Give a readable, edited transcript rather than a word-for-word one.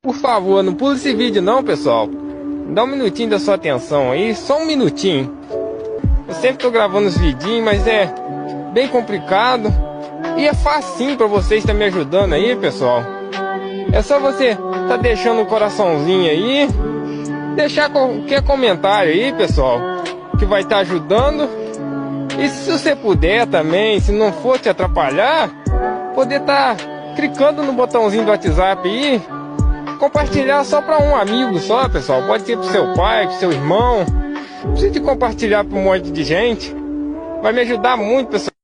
Por favor, não pula esse vídeo não, pessoal. Dá um minutinho da sua atenção aí, só um minutinho. Eu sempre tô gravando os vidinhos, mas é bem complicado. E é facinho pra vocês estar me ajudando aí, pessoal. É só você tá deixando um coraçãozinho aí, deixar qualquer comentário aí, pessoal, que vai estar ajudando. E se você puder também, se não for te atrapalhar, poder estar clicando no botãozinho do WhatsApp aí, compartilhar só para um amigo só, pessoal. Pode ser pro seu pai, pro seu irmão. Não precisa de compartilhar para um monte de gente. Vai me ajudar muito, pessoal.